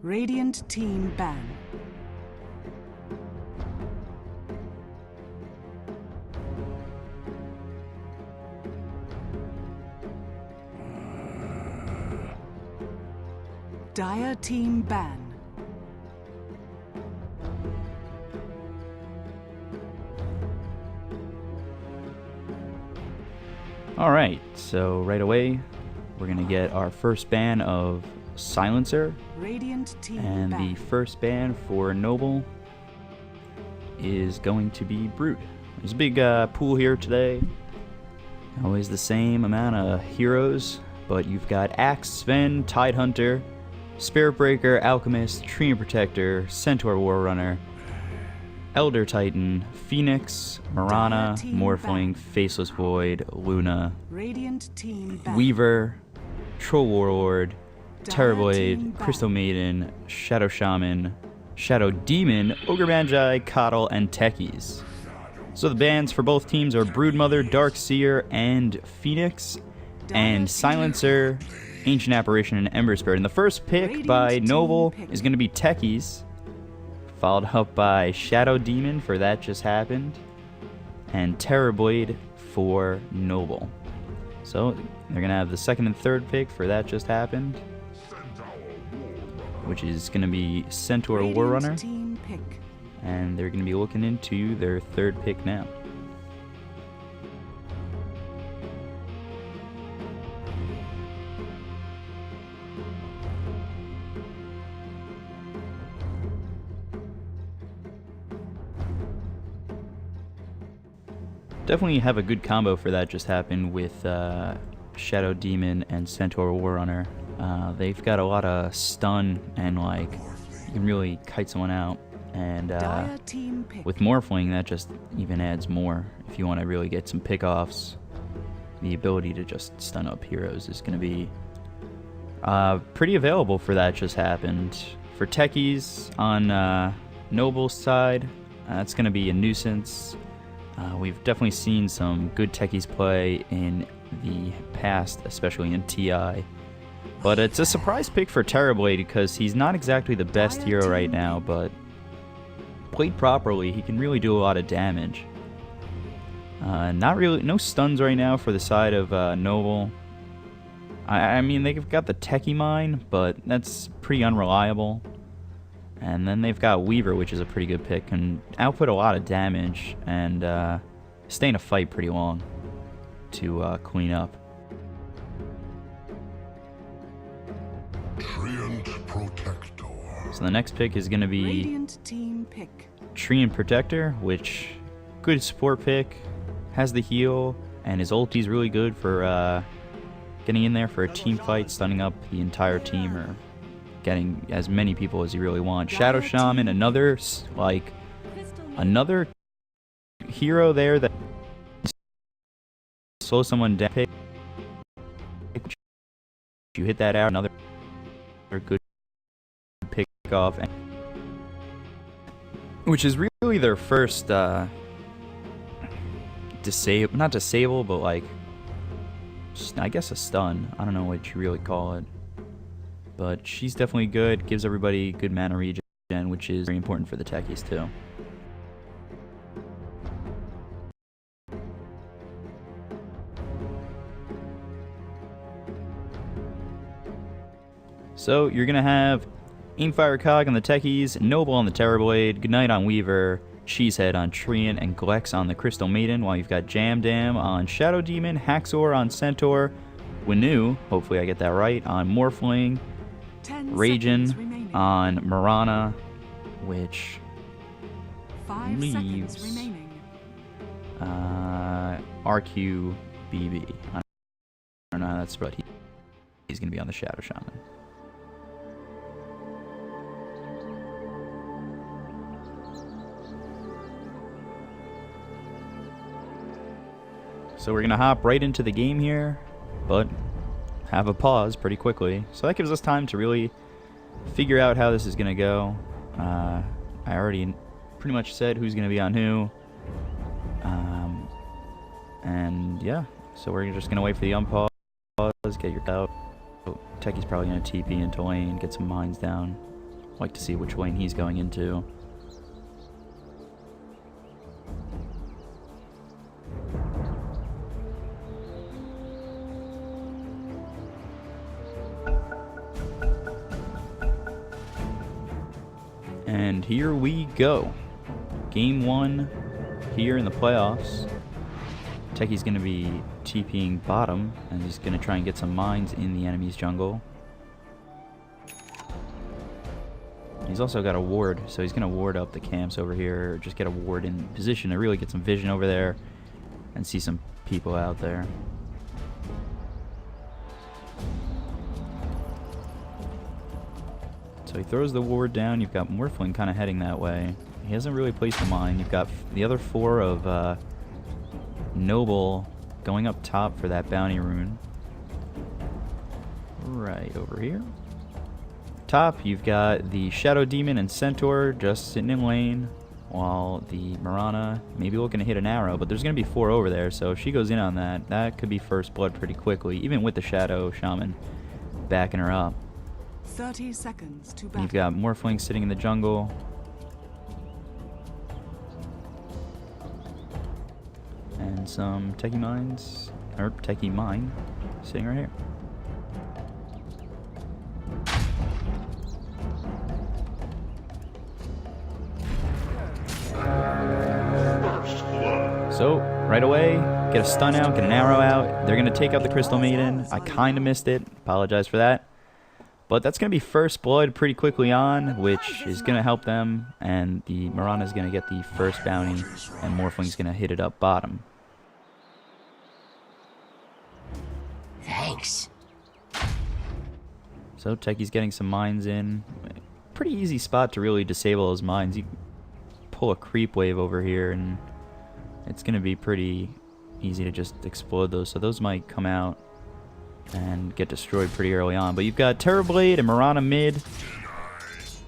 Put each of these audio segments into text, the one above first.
Radiant team ban. Dire team ban. Alright, so right away we're gonna get our first ban of Silencer. Radiant team and ban. the first ban for Noble is going to be Brute. There's a big pool here today. Always the same amount of heroes, but you've got Axe, Sven, Tidehunter, Spirit Breaker, Alchemist, Tree Protector, Centaur Warrunner, Elder Titan, Phoenix, Mirana, Morphling, Faceless Void, Luna, Radiant team ban. Weaver, Troll Warlord, Terrorblade, team ban. Crystal Maiden, Shadow Shaman, Shadow Demon, Ogre Magi, Coddle, and Techies. So the bans for both teams are Broodmother, Dark Seer, and Phoenix, and Silencer, Ancient Apparition, and Ember Spirit. And the first pick by Noble is going to be Techies, followed up by Shadow Demon for That Just Happened, and Terrorblade for Noble. So they're going to have the second and third pick for That Just Happened, which is going to be Centaur Warrunner, team pick. and they're going to be looking into their third pick now. Definitely have a good combo for That Just Happened with Shadow Demon and Centaur Warrunner. They've got a lot of stun and like you can really kite someone out. And Dire team pick. with Morphling, that just even adds more. If you want to really get some pickoffs, the ability to just stun up heroes is going to be pretty available for That Just Happened. For Techies on Noble's side, that's going to be a nuisance. We've definitely seen some good Techies play in the past, especially in TI. But it's a surprise pick for Terrorblade because he's not exactly the best hero right now, but played properly, he can really do a lot of damage. No stuns right now for the side of Noble. I mean, they've got the Techie Mine, but that's pretty unreliable. And then they've got Weaver, which is a pretty good pick, can output a lot of damage and stay in a fight pretty long to clean up. So the next pick is going to be Radiant team pick. Tree Protector, which good support pick, has the heal, and his ulti's really good for getting in there for a team fight, stunning up the entire team, or getting as many people as you really want. Shadow Shaman, another hero there that slows someone down. You hit that out, another good pick off, which is really their first not disable, but like I guess a stun. I don't know what you really call it. But she's definitely good, gives everybody good mana regen, which is very important for the Techies too. So you're going to have Aimfire Cog on the Techies, Noble on the Terrorblade, Goodnight on Weaver, Cheesehead on Treant, and Glex on the Crystal Maiden, while you've got Jam Dam on Shadow Demon, Haxor on Centaur, Winu, hopefully I get that right, on Morphling, Ragin on Mirana, which 5 leaves seconds remaining. RQBB. I don't know, that's what he's going to be on the Shadow Shaman. So we're going to hop right into the game here, but have a pause pretty quickly. So that gives us time to really figure out how this is going to go. I already pretty much said who's going to be on who. And yeah, so we're just going to wait for the unpause, get your out. Techie's probably going to TP into lane, get some mines down. Like to see which lane he's going into. And here we go. Game 1 here in the playoffs. Techie's going to be TPing bottom, and he's going to try and get some mines in the enemy's jungle. He's also got a ward, so he's going to ward up the camps over here, or just get a ward in position to really get some vision over there and see some people out there. So he throws the ward down. You've got Morphling kind of heading that way. He hasn't really placed a mine. You've got the other 4 of Noble going up top for that bounty rune. Right over here. Top, you've got the Shadow Demon and Centaur just sitting in lane, while the Mirana may be looking to hit an arrow, but there's going to be 4 over there, so if she goes in on that, that could be first blood pretty quickly, even with the Shadow Shaman backing her up. 30 seconds to battle. You've got Morphling sitting in the jungle. And some Techie Mines, or Techie Mine, sitting right here. So, right away, get a stun out, get an arrow out. They're going to take out the Crystal Maiden. I kind of missed it. Apologize for that. But that's going to be first blood pretty quickly on, which is going to help them. And the Mirana is going to get the first bounty, and Morphling's going to hit it up bottom. Thanks. So, Techie's getting some mines in. Pretty easy spot to really disable those mines. You pull a creep wave over here, and it's going to be pretty easy to just explode those. So those might come out and get destroyed pretty early on. But you've got Terrorblade and Mirana mid.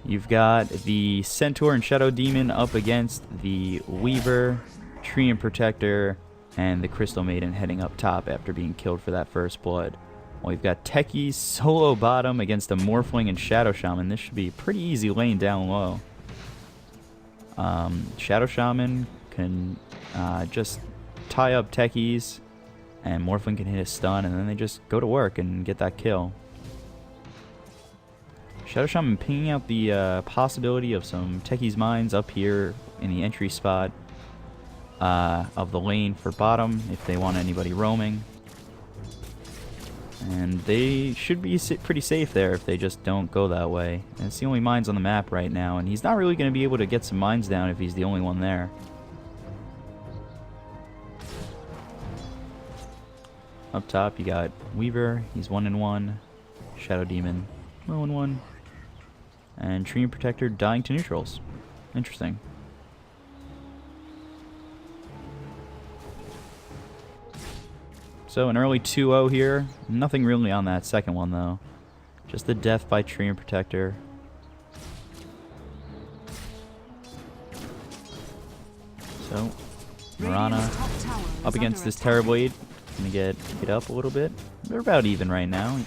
You've got the Centaur and Shadow Demon up against the Weaver, Tree and Protector, and the Crystal Maiden heading up top after being killed for that first blood. Well, you've got Techie solo bottom against the Morphling and Shadow Shaman. This should be a pretty easy lane down low. Shadow Shaman can just tie up Techies, and Morphling can hit a stun, and then they just go to work and get that kill. Shadow Shaman pinging out the possibility of some Techies mines up here in the entry spot of the lane for bottom if they want anybody roaming. And they should be pretty safe there if they just don't go that way. And it's the only mines on the map right now, and he's not really going to be able to get some mines down if he's the only one there. Up top, you got Weaver, he's 1-1. Shadow Demon, 0-1. And Tree and Protector dying to neutrals. Interesting. So an early 2-0 here. Nothing really on that second one, though. Just the death by Tree and Protector. So, Mirana up against this Terrorblade. Gonna get up a little bit. They're about even right now.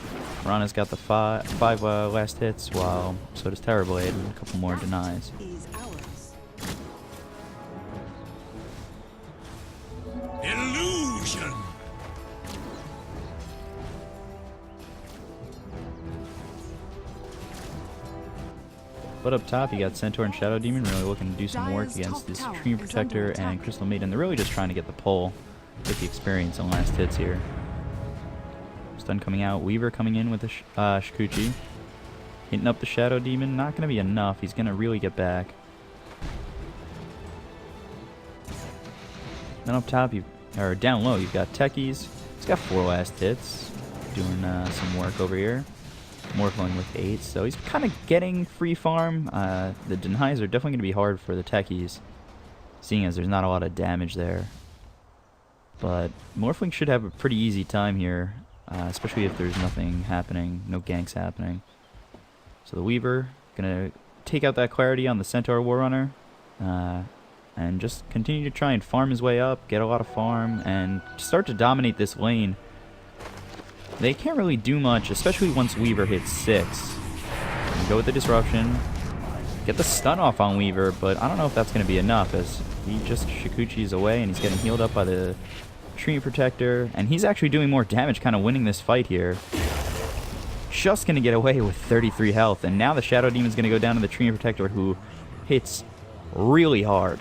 Mirana's got the five last hits, while so does Terrorblade, and a couple more denies. Illusion. But up top, you got Centaur and Shadow Demon really looking to do some work against this Tree Protector and Crystal Maiden. They're really just trying to get the pull, get the experience on last hits here. Stun coming out. Weaver coming in with the Shikuchi. Hitting up the Shadow Demon. Not going to be enough. He's going to really get back. Then up top, or down low, you've got Techies. He's got 4 last hits. Doing some work over here. Morphling with 8, so he's kind of getting free farm. The denies are definitely going to be hard for the Techies, seeing as there's not a lot of damage there. But Morphling should have a pretty easy time here, especially if there's nothing happening, no ganks happening. So the Weaver going to take out that clarity on the Centaur Warrunner, and just continue to try and farm his way up, get a lot of farm, and start to dominate this lane. They can't really do much, especially once Weaver hits 6. You go with the disruption, get the stun off on Weaver, but I don't know if that's going to be enough, as he just Shikuchi's away and he's getting healed up by the Tree Protector, and he's actually doing more damage, kind of winning this fight here. Just going to get away with 33 health, and now the Shadow Demon's going to go down to the Tree Protector, who hits really hard.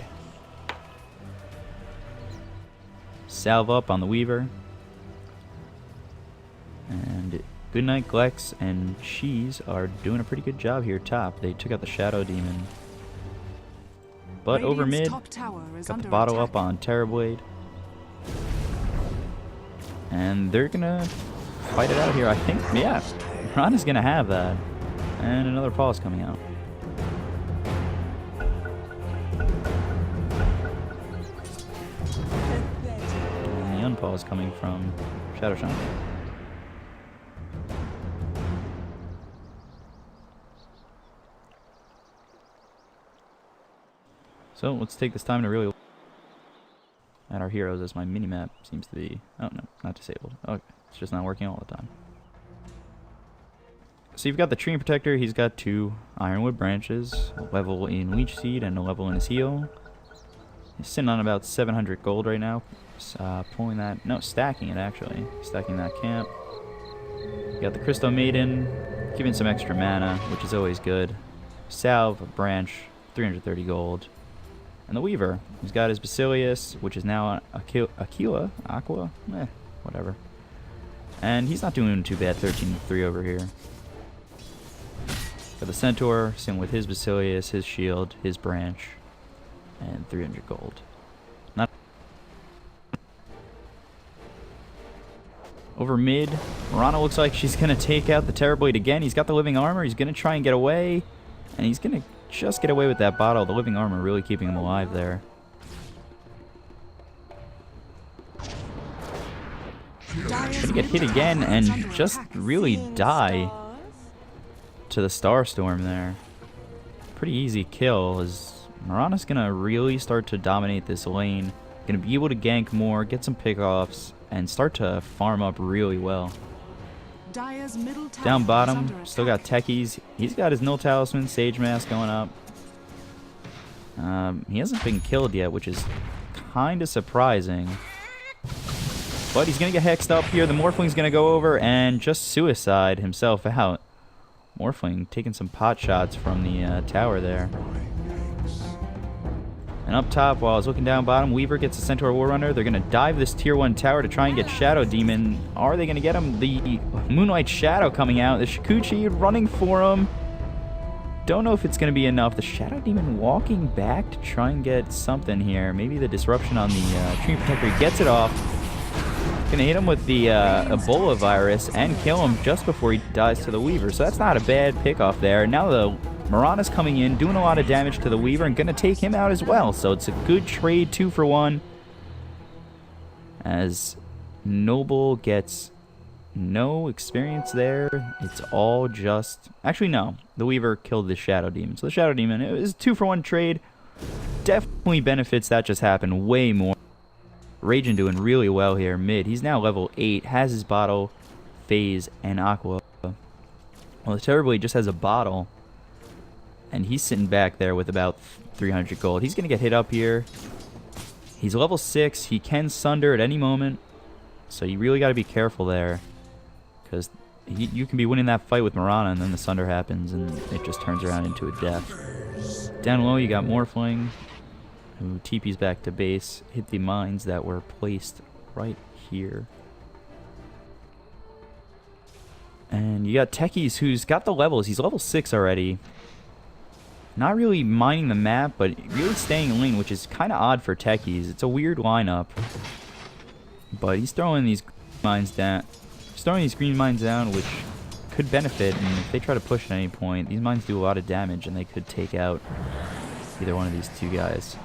Salve up on the Weaver. And Goodnight, Glex, and Cheese are doing a pretty good job here top. They took out the Shadow Demon. But over mid, got the bottle up on Terrorblade. And they're going to fight it out here, I think. Yeah, Ron is going to have that. And another pause coming out. And the unpause coming from Shadow Shine. So let's take this time to really look at our heroes, as my minimap seems to be... Oh, no, not disabled. Okay, it's just not working all the time. So you've got the Tree Protector. He's got 2 Ironwood branches, a level in Leech Seed and a level in his heal. He's sitting on about 700 gold right now. Pulling that... No, stacking it, actually. Stacking that camp. You got the Crystal Maiden, giving some extra mana, which is always good. Salve, a branch, 330 gold. And the Weaver, he's got his Basilius, which is now Aquila, whatever. And he's not doing too bad, 13-3 over here. Got the Centaur, same with his Basilius, his shield, his branch, and 300 gold. Not over mid, Mirana looks like she's going to take out the Terrorblade again. He's got the living armor, he's going to try and get away, and he's going to just get away with that bottle. The living armor really keeping him alive there. Gonna get hit again and just really die to the Starstorm there. Pretty easy kill, as Mirana's gonna really start to dominate this lane. Gonna be able to gank more, get some pickoffs, and start to farm up really well. Down bottom, still got Techies. He's got his Null Talisman, Sage Mask going up. He hasn't been killed yet, which is kind of surprising. But he's going to get hexed up here. The Morphling's going to go over and just suicide himself out. Morphling taking some pot shots from the tower there. And up top, while I was looking down bottom, Weaver gets the Centaur Warrunner. They're going to dive this tier 1 tower to try and get Shadow Demon. Are they going to get him? The Moonlight Shadow coming out. The Shikuchi running for him. Don't know if it's going to be enough. The Shadow Demon walking back to try and get something here. Maybe the disruption on the Tree Protector. He gets it off. Going to hit him with the Ebola virus and kill him just before he dies to the Weaver. So that's not a bad pickoff there. Now the Mirana's coming in, doing a lot of damage to the Weaver, and going to take him out as well. So it's a good trade, 2 for 1. As Noble gets no experience there. It's all just... Actually, no. The Weaver killed the Shadow Demon. So the Shadow Demon, it was a 2 for 1 trade. Definitely benefits that just happened way more. Raging doing really well here mid. He's now level 8, has his bottle, phase, and aqua. Well, the Terrorblade just has a bottle. And he's sitting back there with about 300 gold. He's going to get hit up here. He's level 6. He can Sunder at any moment. So you really got to be careful there. Because you can be winning that fight with Mirana, and then the Sunder happens, and it just turns around into a death. Down low, you got Morphling, who TP's back to base. Hit the mines that were placed right here. And you got Techies, who's got the levels. He's level 6 already. Not really mining the map, but really staying in lane, which is kind of odd for Techies. It's a weird lineup. But he's throwing these mines down. He's throwing these green mines down, which could benefit. And if they try to push at any point, these mines do a lot of damage, and they could take out either one of these 2 guys.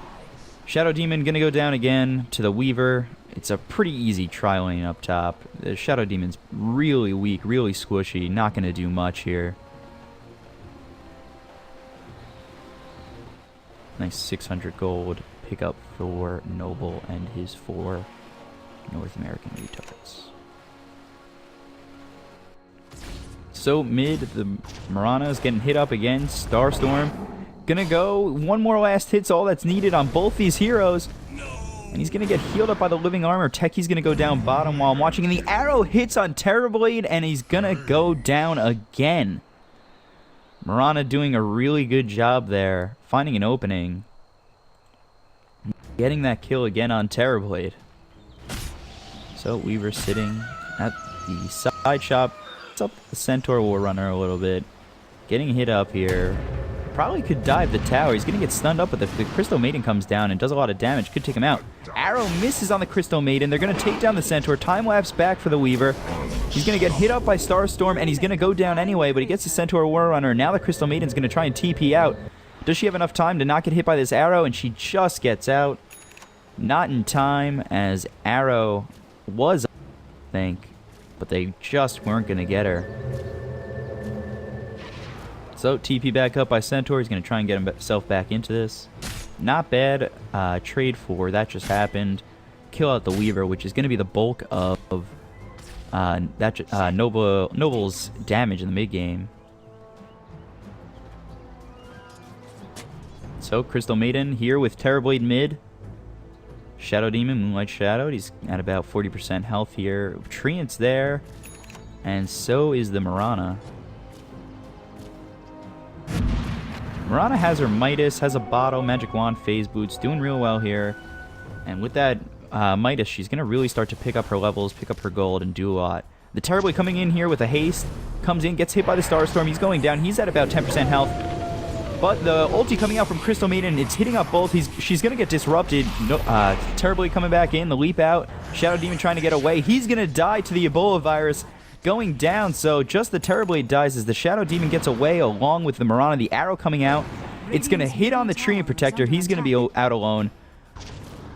Shadow Demon gonna go down again to the Weaver. It's a pretty easy tri lane up top. The Shadow Demon's really weak, really squishy. Not gonna do much here. Nice 600 gold pickup for Noble and his 4 North American retards. So mid, the Mirana is getting hit up again. Starstorm Gonna go. One more last hit's all that's needed on both these heroes. And he's going to get healed up by the living armor. Techie's going to go down bottom while I'm watching. And the arrow hits on Terrorblade, and he's going to go down again. Marana doing a really good job there. Finding an opening. Getting that kill again on Terrorblade. So Weaver sitting at the side shop. It's up the Centaur War Runner a little bit. Getting hit up here. Probably could dive the tower. He's going to get stunned up, but the Crystal Maiden comes down and does a lot of damage. Could take him out. Arrow misses on the Crystal Maiden. They're going to take down the Centaur. Time-lapse back for the Weaver. He's going to get hit up by Starstorm, and he's going to go down anyway, but he gets the Centaur War Runner. Now the Crystal Maiden's going to try and TP out. Does she have enough time to not get hit by this arrow? And she just gets out. Not in time, as Arrow was, I think, but they just weren't going to get her. So, TP back up by Centaur. He's going to try and get himself back into this. Not bad trade for. That just happened. Kill out the Weaver, which is going to be the bulk of Noble's damage in the mid-game. So, Crystal Maiden here with Terrorblade mid. Shadow Demon, Moonlight Shadowed. He's at about 40% health here. Treant's there. And so is the Marana. Marana has her Midas, has a bottle, Magic Wand, Phase Boots, doing real well here. And with that Midas, she's going to really start to pick up her levels, pick up her gold, and do a lot. The Terrorblade coming in here with a haste, comes in, gets hit by the Starstorm, he's going down, he's at about 10% health. But the ulti coming out from Crystal Maiden, it's hitting up both, she's going to get disrupted. No, Terrorblade coming back in, the leap out, Shadow Demon trying to get away, he's going to die to the Ebola virus. Going down, so just the Terrorblade dies as the Shadow Demon gets away along with the Marana. The arrow coming out. It's going to hit on the Treant Protector. He's going to be out alone.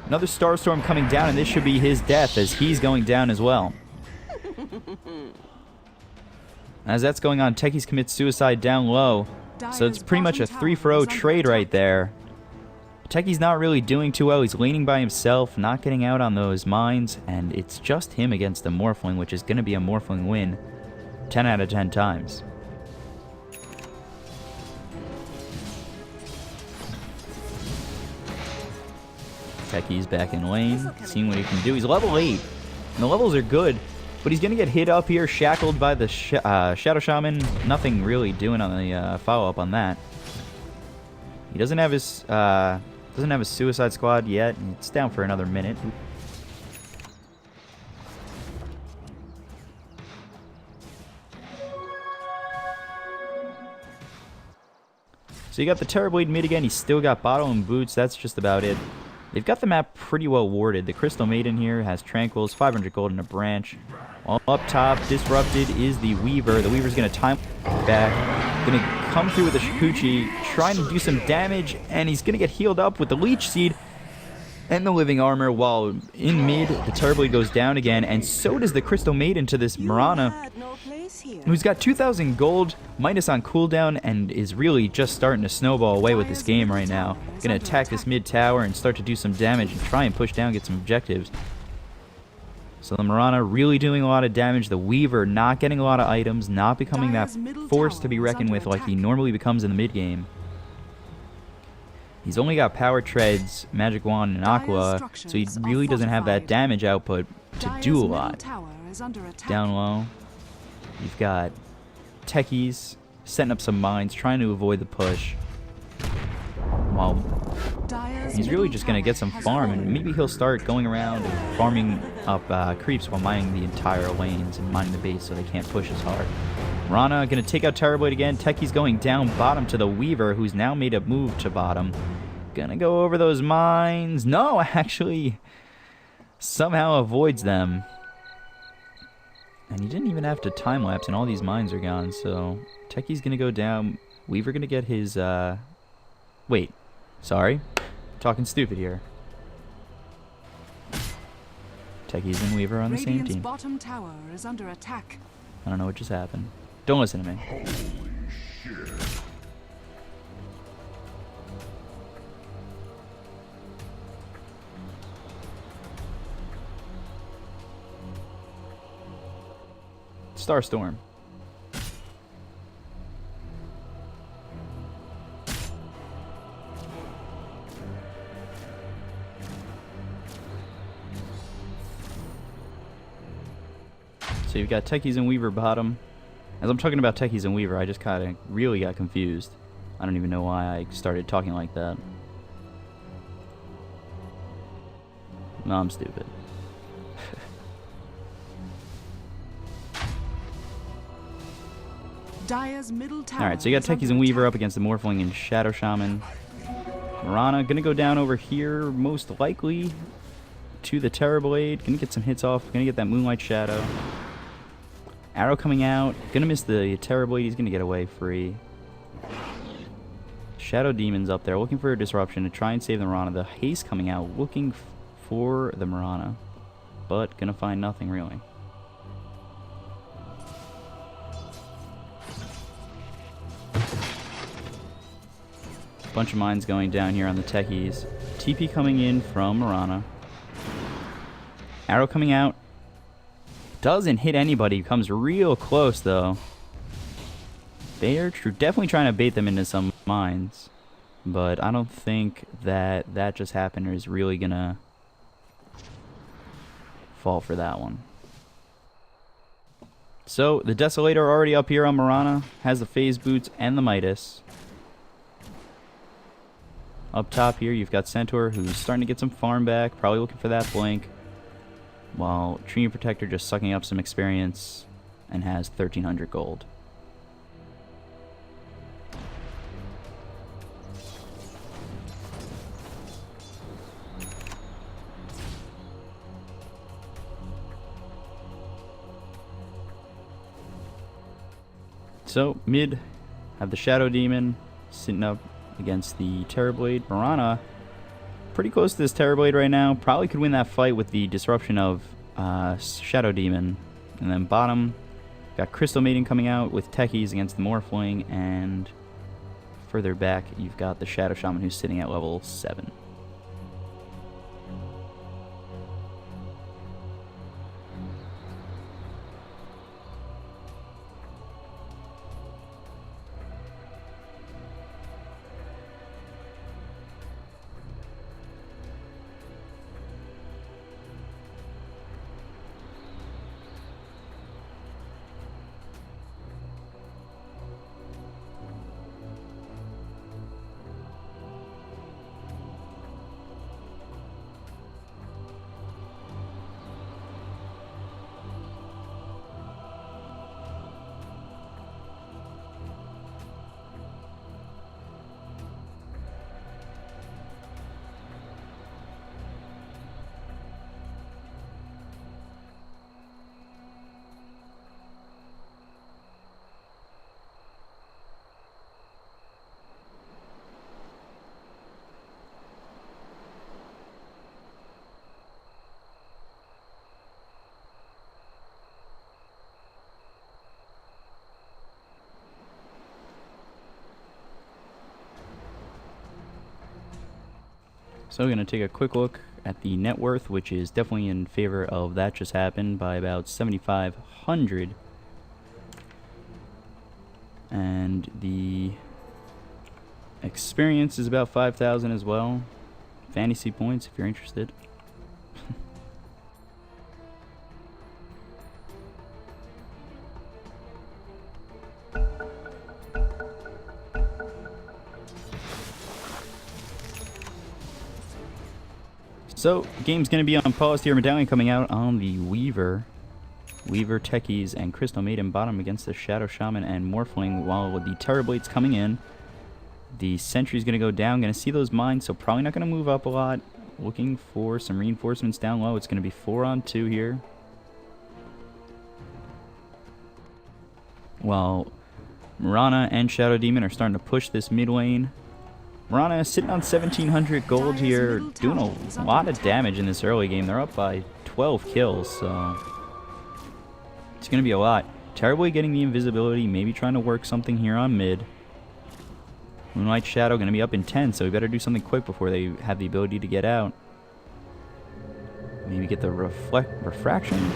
Another Starstorm coming down, and this should be his death as he's going down as well. As that's going on, Techies commits suicide down low. So it's pretty much a 3-for-0 trade right there. Techie's not really doing too well. He's leaning by himself, not getting out on those mines, and it's just him against the Morphling, which is going to be a Morphling win 10 out of 10 times. Techie's back in lane, seeing what he can do. He's level 8, and the levels are good, but he's going to get hit up here, shackled by the Shadow Shaman. Nothing really doing on the follow-up on that. He doesn't have his Suicide Squad yet. It's down for another minute. So you got the Terrorblade mid again. He's still got Bottle and Boots. That's just about it. They've got the map pretty well warded. The Crystal Maiden here has Tranquils, 500 gold, and a branch. All up top, disrupted is the Weaver. The Weaver's going to time back. Going to come through with the Shikuchi, trying to do some damage, and he's going to get healed up with the Leech Seed and the Living Armor, while in mid, the Terrorblade goes down again, and so does the Crystal Maiden to this Marana, who's got 2,000 gold, Midas on cooldown, and is really just starting to snowball away with this game right now. Going to attack this mid tower and start to do some damage and try and push down, get some objectives. So the Marana really doing a lot of damage. The Weaver not getting a lot of items, not becoming that force to be reckoned with like he normally becomes in the mid game. He's only got Power Treads, Magic Wand, and Aqua, so he really doesn't have that damage output to do a lot. Down low, you've got Techies setting up some mines, trying to avoid the push. While he's really just going to get some farm, and maybe he'll start going around and farming up creeps while mining the entire lanes and mining the base so they can't push as hard. Rana going to take out Terrorblade again. Techie's going down bottom to the Weaver, who's now made a move to bottom. Gonna go over those mines. No, actually, somehow avoids them. And he didn't even have to time-lapse, and all these mines are gone, so Techie's gonna go down. Weaver gonna get his, wait. Sorry. Talking stupid here. Techie's and Weaver on the same team. Bottom tower is under attack. I don't know what just happened. Don't listen to me. Holy shit. So you've got Techies and Weaver bottom. As I'm talking about Techies and Weaver, I just kind of really got confused. I don't even know why I started talking like that. No, I'm stupid. Dire's middle tower. Alright, so you got Techies and Weaver up against the Morphling and Shadow Shaman. Mirana gonna go down over here, most likely, to the Terrorblade. Gonna get some hits off. Gonna get that Moonlight Shadow. Arrow coming out. Gonna miss the Terrorblade. He's gonna get away free. Shadow Demon's up there, looking for a disruption to try and save the Mirana. The Haste coming out, looking for the Mirana, but gonna find nothing really. Bunch of mines going down here on the Techies. TP coming in from Mirana. Arrow coming out. Doesn't hit anybody. Comes real close though. They're definitely trying to bait them into some mines. But I don't think that just happened or is really gonna fall for that one. So the Desolator already up here on Mirana. Has the Phase Boots and the Midas. Up top here, you've got Centaur, who's starting to get some farm back, probably looking for that blink, while Trinity Protector just sucking up some experience and has 1,300 gold. So, mid, have the Shadow Demon sitting up against the Terrorblade. Mirana, pretty close to this Terrorblade right now. Probably could win that fight with the disruption of Shadow Demon. And then bottom, got Crystal Maiden coming out with Techies against the Morphling. And further back, you've got the Shadow Shaman who's sitting at level 7. So we're going to take a quick look at the net worth, which is definitely in favor of that just happened by about 7,500. And the experience is about 5,000 as well. Fantasy points if you're interested. So, game's going to be on pause here. Medallion coming out on the Weaver. Weaver, Techies, and Crystal Maiden bottom against the Shadow Shaman and Morphling, while with the Terrorblade's coming in. The Sentry's going to go down. Going to see those mines, so probably not going to move up a lot. Looking for some reinforcements down low. It's going to be 4-on-2 here. While Mirana and Shadow Demon are starting to push this mid lane. Mirana sitting on 1,700 gold here, doing a lot of damage in this early game. They're up by 12 kills, so it's going to be a lot. Terrorblade getting the invisibility, maybe trying to work something here on mid. Moonlight Shadow going to be up in 10, so we better do something quick before they have the ability to get out. Maybe get the reflection.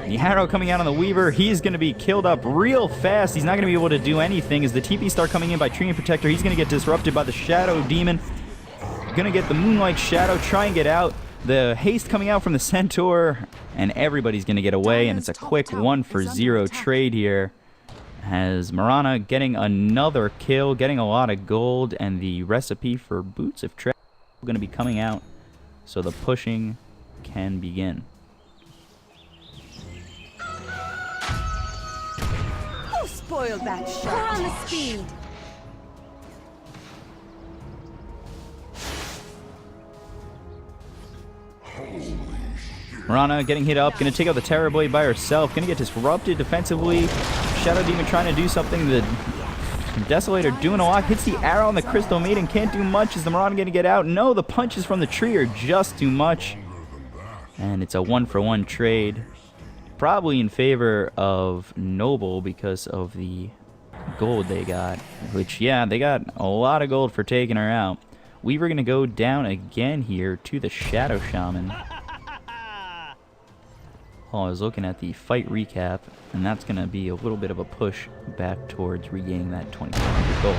The arrow coming out on the Weaver. He's going to be killed up real fast. He's not going to be able to do anything as the TP start coming in by Trinity Protector. He's going to get disrupted by the Shadow Demon. Going to get the Moonlight Shadow, try and get out. The haste coming out from the Centaur, and everybody's going to get away, and it's a quick 1-for-0 trade here. Has Marana getting another kill, getting a lot of gold, and the recipe for Boots of Travel going to be coming out, so the pushing can begin. Who spoiled that shot? We're on the speed. Marana getting hit up, going to take out the Terror Blade by herself, going to get disrupted defensively. Shadow Demon trying to do something. The Desolator doing a lot, hits the arrow on the Crystal Maiden, can't do much. Is the Marana going to get out? No, the punches from the tree are just too much. And it's a 1-for-1 trade. Probably in favor of Noble because of the gold they got. Which, yeah, they got a lot of gold for taking her out. Weaver going to go down again here to the Shadow Shaman. I was looking at the fight recap, and that's going to be a little bit of a push back towards regaining that 2,500 gold.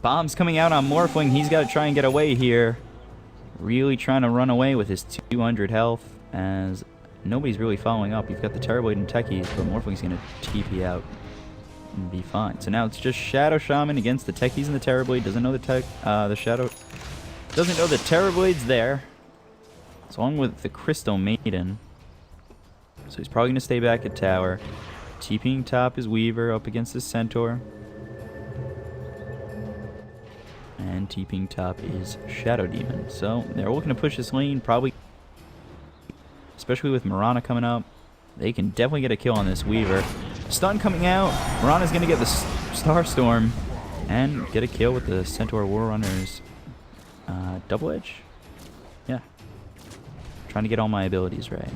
Bombs coming out on Morphling. He's got to try and get away here. Really trying to run away with his 200 health, as nobody's really following up. You've got the Terrorblade and Techies, but Morphling's going to TP out and be fine. So now it's just Shadow Shaman against the Techies and the Terrorblade. Doesn't know the Shadow... Doesn't know the Terrorblade's there. Along with the Crystal Maiden. So he's probably going to stay back at tower. TPing top is Weaver up against the Centaur. And TPing top is Shadow Demon. So they're looking to push this lane, probably. Especially with Marana coming up. They can definitely get a kill on this Weaver. Stun coming out. Marana's going to get the Starstorm. And get a kill with the Centaur Warrunners. Double Edge? Yeah. Trying to get all my abilities right.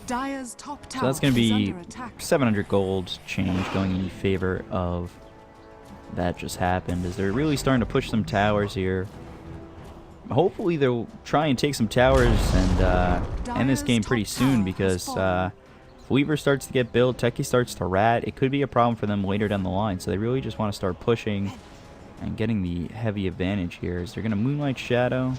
Dire's top tower So that's going to be is under attack. 700 gold change going in favor of that just happened, as they're really starting to push some towers here. Hopefully they'll try and take some towers and end this game pretty soon, because if Weaver starts to get built, Techie starts to rat, it could be a problem for them later down the line. So they really just want to start pushing and getting the heavy advantage here, as they're going to Moonlight Shadow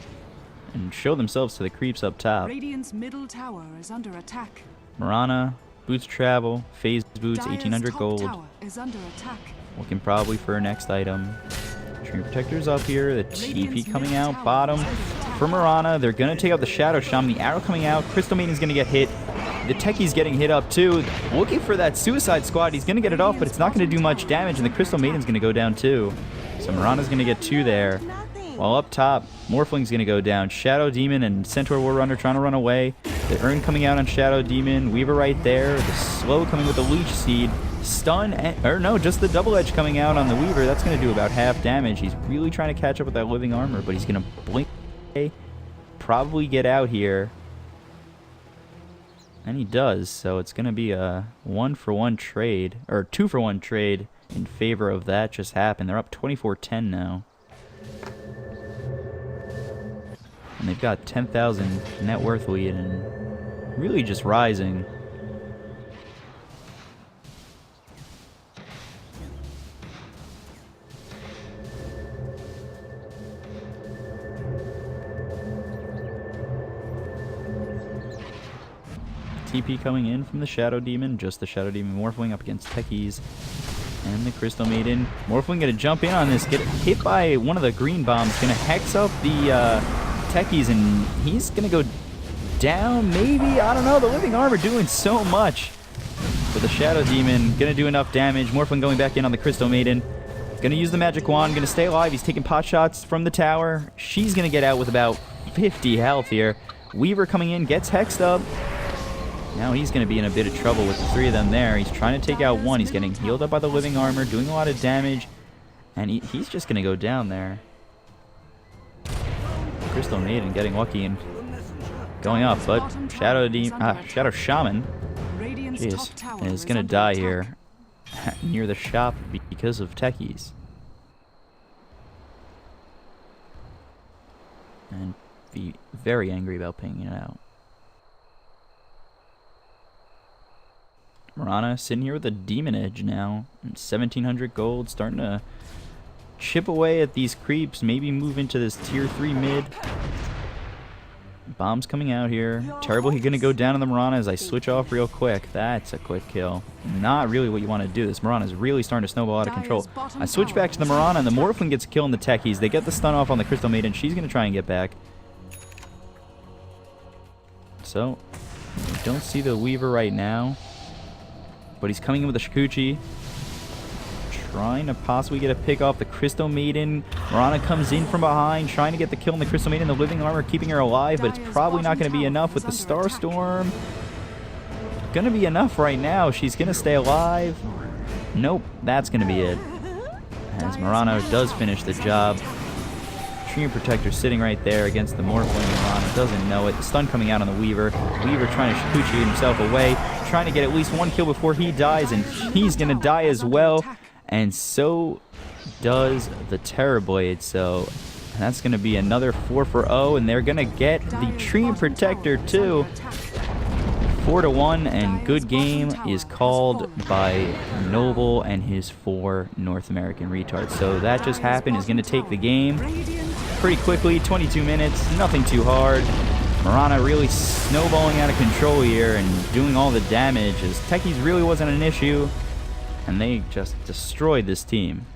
and show themselves to the creeps up top. Radiant's middle tower is under attack. Marana, Boots Travel, Phase Boots, Dire's 1800 top gold. tower is under attack. Looking probably for a next item. Dream Protector's up here, the TP coming out, bottom. For Marana, they're going to take out the Shadow Shaman, the arrow coming out, Crystal Maiden's going to get hit. The Techie's getting hit up too. Looking for that Suicide Squad, he's going to get it off, but it's not going to do much damage, and the Crystal Maiden's going to go down too. So Marana's going to get 2 there. While up top, Morphling's going to go down. Shadow Demon and Centaur Warrunner trying to run away. The Urn coming out on Shadow Demon. Weaver right there. The Slow coming with the Leech Seed. Stun, or no, just the Double Edge coming out on the Weaver. That's going to do about half damage. He's really trying to catch up with that Living Armor, but he's going to blink. Probably get out here. And he does, so it's going to be a 1-for-1 trade, or 2-for-1 trade in favor of that just happened. They're up 24-10 now. And they've got 10,000 net worth lead and really just rising. TP coming in from the Shadow Demon, just the Shadow Demon Morphling up against Techies and the Crystal Maiden. Morphling gonna jump in on this, get hit by one of the green bombs, gonna hex up the Techies, and he's gonna go down, maybe? I don't know, the Living Armor doing so much. But the Shadow Demon gonna do enough damage. Morphling going back in on the Crystal Maiden. Gonna use the Magic Wand, gonna stay alive. He's taking pot shots from the tower. She's gonna get out with about 50 health here. Weaver coming in, gets hexed up. Now he's going to be in a bit of trouble with the 3 of them there. He's trying to take out one. He's getting healed up by the Living Armor, doing a lot of damage. And he's just going to go down there. Crystal Maiden getting lucky and going up, but Shadow Shaman is going to die here near the shop because of Techies. And be very angry about pinging it out. Marana sitting here with a Demon Edge now. 1,700 gold, starting to chip away at these creeps, maybe move into this tier 3 mid. Bomb's coming out here. Terrible, he's going to go down on the Mirana as I switch off real quick. That's a quick kill. Not really what you want to do. This Mirana is really starting to snowball out of control. I switch back to the Mirana, and the Morphling gets a kill on the Techies. They get the stun off on the Crystal Maiden. She's going to try and get back. So, we don't see the Weaver right now. But he's coming in with a Shikuchi. Trying to possibly get a pick off the Crystal Maiden. Mirana comes in from behind, trying to get the kill on the Crystal Maiden. The living armor keeping her alive, but it's probably not going to be enough with the Starstorm. Going to be enough right now. She's going to stay alive. Nope, that's going to be it. As Mirana does finish the job. Treant Protector sitting right there against the Morphling. Mirana doesn't know it. The stun coming out on the Weaver. Weaver trying to Shikuchi himself away. Trying to get at least one kill before he dies, and he's going to die as well. And so does the Terrorblade. So that's going to be another 4 for 0. And they're going to get the Treant Protector too. 4-1. And good game is called by Noble and his 4 North American retards. So that just happened. Is going to take the game pretty quickly. 22 minutes. Nothing too hard. Mirana really snowballing out of control here and doing all the damage as Techies really wasn't an issue. And they just destroyed this team.